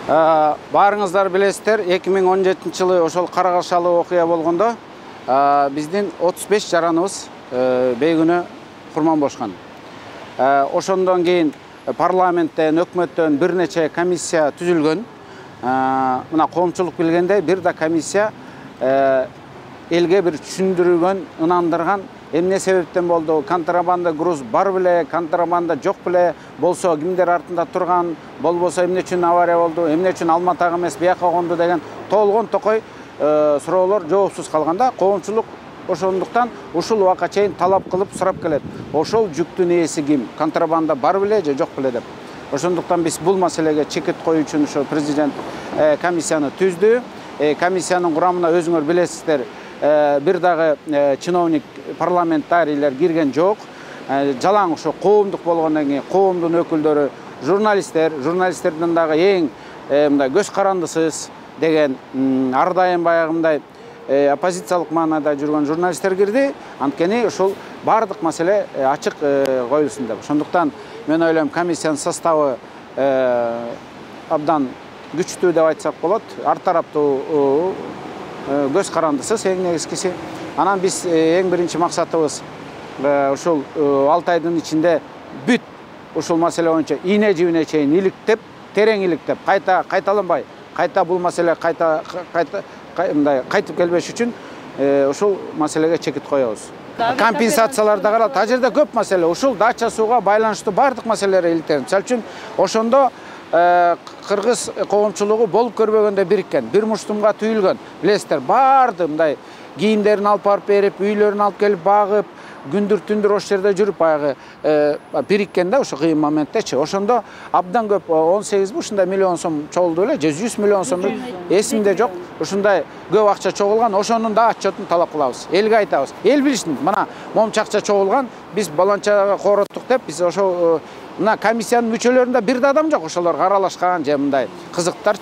Баарыңыздар билесиздер, 2017 жылы ошол каракашалуу окуя болгондо биздин 35 жараныбыз бейгүнөө курман болушкан. Ошондон кийин парламенттен, өкмөттөн бир нече комиссия түзүлгөн. Мына коомчулук билгендей, бир да комиссия элге бир түшүндүргөн, ынандырган эмне себептен болду, контрабанда груз бар беле, контрабанда жок беле, болсо кимдер артында турган, болбосо эмне үчүн авария болду, эмне үчүн Алматага эмес бияка конду деген толгон токой суроолор жоопсуз калганда, коомчулук ошондуктан ушул убакка чейин талап кылып сурап келет. Ошол жүктүн ээси ким? Контрабанда бар беле же жок беле деп. Ошондуктан биз бул маселеге чекит коюу үчүн ошо президент комиссияны түздү. Комиссиянын курамына өзүңөр билесиздер, бир дагы чиновник, парламентарийлер кирген жок. Жалаң ошо коомдук болгондон кийин коомдун өкүлдөрү, журналисттердин дагы эң мындай көз карандысыз деген ар дайым баягындай оппозициялык маанайда жүргөн журналисттер кирди. Анткени ошол бардык маселе ачык коюлсун деп. Ошондуктан мен ойлойм, комиссиянын составы абдан күчтүү деп айтсак болот. Ар тараптуу көз карандысыз эң негизгиси. Анан биз эң биринчи максатыбыз ушул 6 айдын ичинде бүт ушул маселе боюнча ийне жибине чейин иликтеп, терең иликтеп, кайталанбай, бул маселе кайтып келбеш үчүн ушул маселеге чекит коебуз. Компенсацияларда каралат. Ал жерде көп маселе. Ушул дача сууга байланыштуу бардык маселелер иликтелген. Мисалы үчүн ошондо кыргыз коомчулугу болуп көрбөгөндө бириккен, бир муштумга түйүлгөн. Билесиздер, барды мындай кийимдерин алып барып берип, үйлөрүн алып келип багып, күндүр-түндүр ошол жерде жүрүп баягы бириккен да ошо кыйын моменттечи. Ошондо абдан көп 18 ушундай миллион сом чогулду эле, 100 миллион сом эсимде жок. Ушундай көп акча чогулган, ошонун да отчетун талап кылабыз. Элге айтабыз. Эл билишин, мына момча акча чогулган, биз баланчага короттук деп, биз ошо мына комиссиянын мүчөлөрүндө бир да адам жок, ошолорго аралашкан же мындай кызыктар.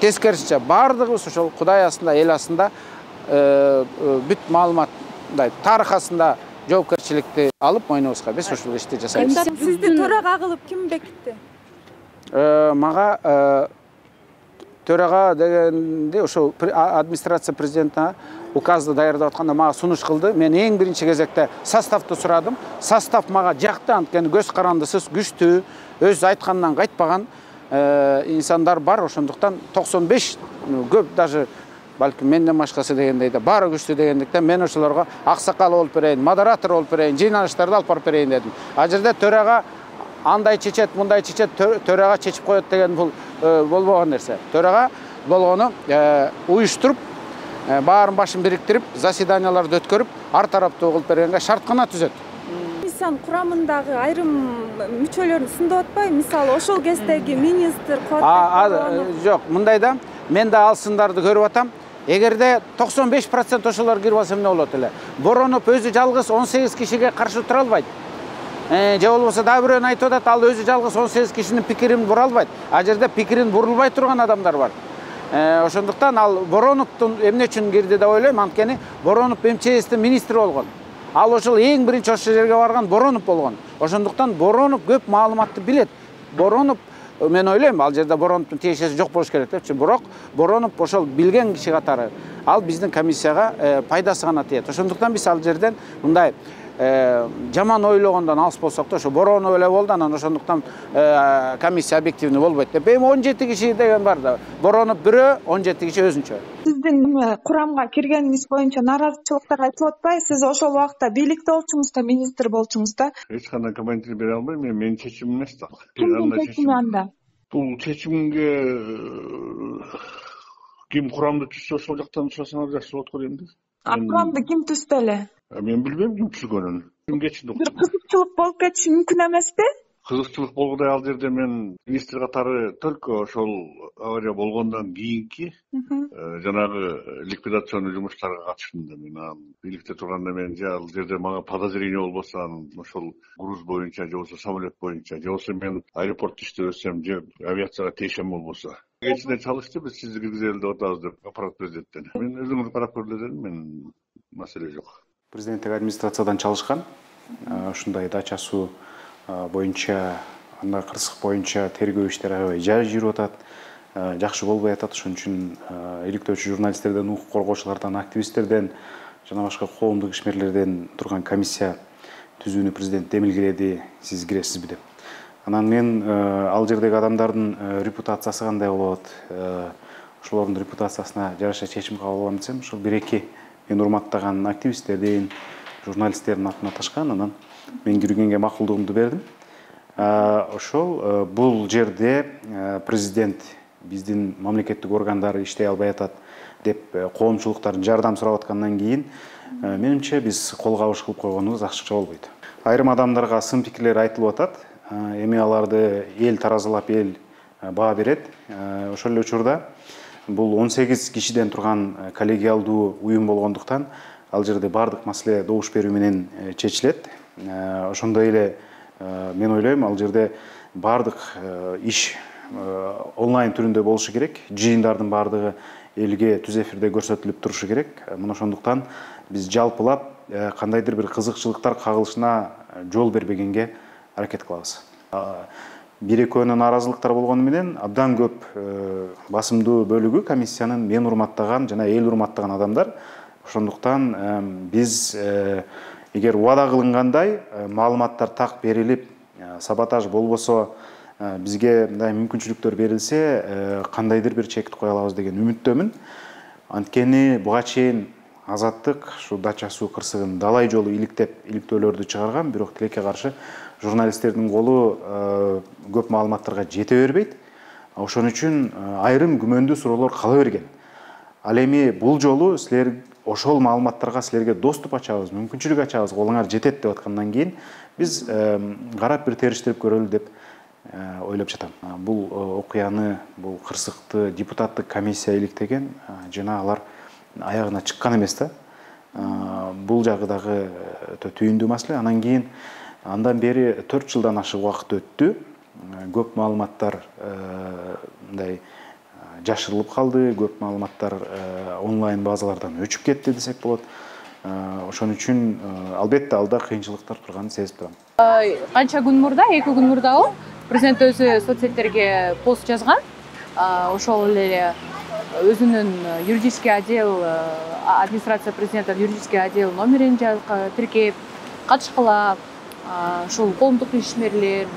Тескерисинче бардыгыбыз ошол Кудай астында, эл астында бүт маалымат тарых астында жоопкерчиликти алып мойнубузга биз ушул ишти жасайбыз. Сизди төрага кылып ким бекитти? Мага төрага дегенде ошо администрация президентине указды даярдап атканда мага сунуш кылды. Мен эң биринчи кезекте составты сурадым. Состав мага жакты, анткени көз карандысыз, күчтүү, өз айткандан кайтпаган инсандар бар. Ошондуктан 95 көп, даже балким менден башкасы дегендей да баары күчтүү дегендиктен мен ошолорго аксакал болуп берейин, модератор болуп берейин, жыйналыштарды алып барып берейин дедим. А жерде төрага андай чечет, мындай чечет, төрага чечип коет деген бул болбогон нерсе. Төрага болгону уюштуруп, баарын башын бириктирип, заседанияларды өткөрүп, ар тараптуу кылып бергенге шарткана түзөт. Комиссиянын курамындагы айрым мүчөлөрүн сындап атпайбы? Мисалы, ошол кездеги министр Кубатбек. Жок, мындай да, мен да ал сындарды көрүп атам. Эгерде 95% ошолор кирип алса эмне болот эле? Боронуп өзү жалгыз 18 кишиге каршы тура албайт. Же болбосо да бирөөнү айтып атат, ал өзү жалгыз 18 кишинин пикирин бура албайт. А жерде пикирин бурулбай турган адамдар бар. Ошондуктан ал Бороновдун эмне үчүн кирди деп ойлойм, анткени Боронов МЧСтин министри болгон. Ал ошол эң биринчи ошол жерге барган Боронов болгон. Ошондуктан Боронов көп маалыматты билет. Боронов, мен ойлойм, ал жерде Бороновдун тиешеси жок болуш керек депчи. Бирок Боронов ошол билген киши катары ал биздин комиссияга пайдасы гана тиет. Ошондуктан биз ал жерден мындай жаман ойлогондон алыс болсок да, ошо Боронов эле болду, анан ошондуктан комиссия объективный болбойт деп. Эми 17 киши деген бар да. Боронов бирөө, 17 киши өзүнчө. Сиздин курамга киргениңиз боюнча нааразычылыктар айтылып атпайбы? Сиз ошол убакта бийликте болчуңуз да, министр болчуңуз да? Эч кандай комментарий бере албайм, менин чечимим эмес да. Кимдин чечими анда? Бул чечимге ким курамды түзсө ошол жактан сурасаңар жакшы болот го дейм да. Курамды ким түздү эле? Мен билбейм ким түзгөнүн. Ким кечинди? Бир кызыкчылык болуп кетиши мүмкүн эмеспи? Кызыкчылык болгодай ал жерде мен министр катары только ошол авария болгондон кийинки жанагы ликвидационный жумуштарга катышдым да. Мен бийликте турганда мен же ал жерде мага подозрение болбосо, ошол груз боюнча же болбосо самолет боюнча, же болбосо мен аэропортто иштеп өтсөм же авиацияга тиешем болбосо, кечинде чалышты, биз сизди киргизели деп атабыз деп аппарат президенттен. Мен өзүңүз карап көрүлө дедим, мен маселе жок. Президенттик администрациядан чалышкан. Ушундай дача суу боюнча, анда кырсык боюнча тергөө иштери аябай жай жүрүп атат. жакшы болбой атат. Ошон үчүн иликтөөчү журналисттерден, укук коргоочулардан, активисттерден жана башка коомдук ишмерлерден турган комиссия түзүүнү президент эмилгеледи, сиз киресизби деп. Анан мен ал жердеги адамдардын репутациясы кандай болот, ошолордун репутациясына жараша чечим кабыл алам десем, ошол бир-эки мен урматтаган активисттердин, журналисттердин атына ташкан, анан мен киргенге макулдугумду бердим. Ошол бул жерде президент биздин мамлекеттик органдар иштей албай атат деп коомчулуктардын жардам сурап аткандан кийин менимче биз кол кабыш кылып койгонубуз ашыкча болбойт. Айрым адамдарга сын пикирлер айтылып атат. Эми аларды эл таразылап, эл баа берет. Ошол эле учурда бул 18 кишиден турган коллегиалдуу уюм болгондуктан ал жерде бардык маселе добуш берүү менен чечилет. Ошондой эле мен ойлойм, ал жерде бардык иш онлайн түрүндө болушу керек. Жыйындардын бардыгы элге түз эфирде көрсөтүлүп турушу керек. Мына ошондуктан биз жалпылап кандайдыр бир кызыкчылыктар кагылышына жол бербегенге аракет кылабыз. Бир-экөөнүн нааразылыктары болгону менен абдан көп басымдуу бөлүгү комиссиянын мен урматтаган жана эл урматтаган адамдар. Ошондуктан биз эгер убада кылынгандай маалыматтар так берилип, саботаж болбосо, бизге мындай мүмкүнчүлүктөр берилсе, кандайдыр бир чекти кое алабыз деген үмүттөмүн. Анткени буга чейин Азаттык ушу Дача суу кырсыгын далай жолу иликтөөлөрдү чыгарган, бирок тилекке каршы журналисттердин колу көп маалыматтарга жете бербейт. Ошон үчүн айрым күмөндүү суроолор кала берген. Ал эми бул жолу силер ошол маалыматтарга силерге доступ ачабыз, мүмкүнчүлүк ачабыз, колуңар жетет деп аткандан кийин биз карап бир териштирип көрөлү деп ойлоп жатам. Бул окуяны, бул кырсыкты депутаттык комиссия иликтеген жана алар аягына чыккан эмес да. Бул жагы дагы өтө түйүндүү маселе. Анан кийин андан бери 4 жылдан ашык убакыт өттү. Көп маалыматтар мындай жашырылып калды, көп маалыматтар онлайн базалардан өчүп кетти десек болот. Ошон үчүн албетте алда кыйынчылыктар турганын сезип турам. Канча күн мурда, 2 күн мурда президент өзү соцсеттерге пост жазган. Ошол эле өзүнүн юридический отдел, администрация президента юридический отдел номерин тиркеп, катышкыла, ушул коомдук ишмерлер,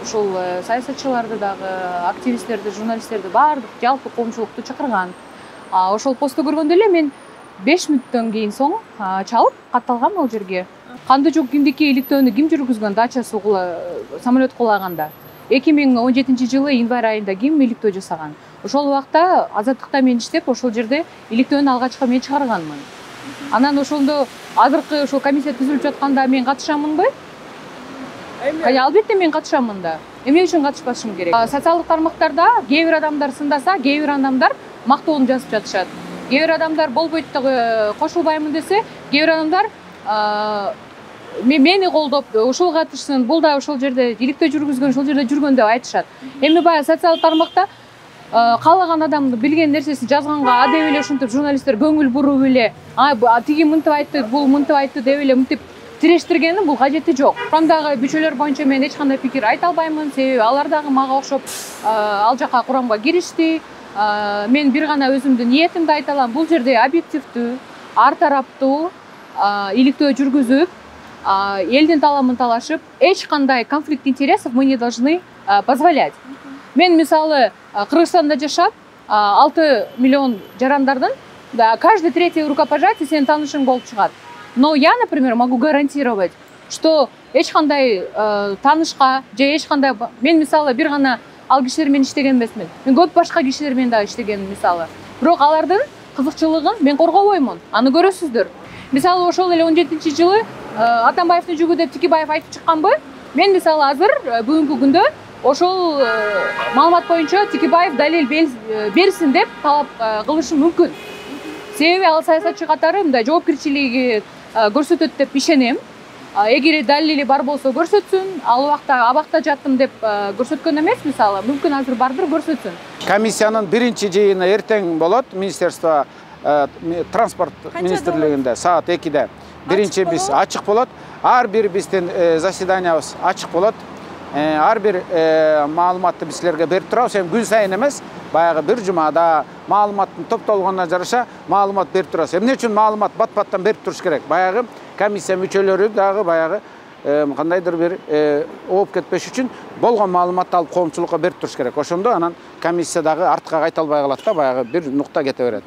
ушул саясатчыларды дагы, активисттерди, журналисттерди, баардык жалпы коомчулукту чакырган. Ошол посту көргөндө эле мен 5 мүнөттөн кийин соң чалып катталгам ал жерге. Канды жок кимдики иликтөөнү ким жүргүзгөн Дача сууга самолет кулаганда? 2017 жылы январь айында ким иликтөө жасаган? Ошол убакта Азаттыкта мен иштеп, ошол жерде иликтөөнү алгачкы мен чыгарганмын. Анан ошондо азыркы ошол комиссия түзүлүп жатканда мен катышамынбы? Албетте мен катышамын да. Эмне үчүн катышпашым керек? Социалдык тармактарда кээ бир адамдар сындаса, кээ бир адамдар мактоолун жазып жатышат. Кээ бир адамдар болбойт кошулбаймын десе, кээ бир адамдар мени колдоп ушул катышсын, бул да ошол жерде иликтөө жүргүзгөн, ошол жерде жүргөн деп айтышат. Эми баягы социалдык тармакта каалаган адамдын билген нерсесин жазганга адеп эле ушинтип журналисттер көңүл буруп эле, тиги мынтип айтты, бул мынтип айтты деп эле мынтип тирештиргенин бул кажети жок. Курамдагы бүчөлөр боюнча мен эч кандай пикир айта албаймын, себеби алар дагы мага окшоп ал жака курамга киришти. Мен бир гана өзүмдүн ниетимди айта алам. Бул жерде объективдүү, ар тараптуу иликтөө жүргүзүп, элдин таламын талашып, эч кандай конфликт интересов мы не должны позволять. Мен мисалы Кыргызстанда жашап, 6 миллион жарандардын каждый третий рукопожатие сенин таанышың болуп чыгат. Но я, например, могу гарантировать, что эч кандай таанышка же эч кандай мен мисалы бир гана ал кишилер менен иштеген эмесмин. Мен көп башка кишилер менен дагы иштегенмин мисалы. Бирок алардын кызыкчылыгын мен коргобоймун. Аны көрөсүздөр. Мисалы ошол эле 17-жылы Атамбаевдин жүгү деп Тикибаев айтып чыкканбы? Мен мисалы азыр бүгүнкү күндө ошол маалымат боюнча Тикибаев далил берсин деп талап кылышым мүмкүн. Себеби ал саясатчы катары мындай жоопкерчилиги көрсөтөт деп ишенем. Эгер далили бар болсо көрсөтсүн, ал убакта абакта жаттым деп көрсөткөн эмес мисалы, мүмкүн азыр бардыр көрсөтсүн. Комиссиянын биринчи жыйыны эртең болот, министерство транспорт министрлигинде саат 2-де. Биринчи биз ачык болот. Ар бир биздин заседаниябыз ачык болот. ар бир маалыматты биз силерге берип турабыз. Эми күн сайын эмес, баягы бир жумада маалыматтын топтолгонуна жараша маалымат берип турабыз. Эмне үчүн маалымат бат-баттан берип туруш керек? Баягы комиссия мүчөлөрү дагы баягы кандайдыр бир ооп кетпеш үчүн болгон маалыматты алып коомчулукка берип туруш керек. Ошондо анан комиссия дагы артка кайта албай калат да, баягы бир нукта кете берет.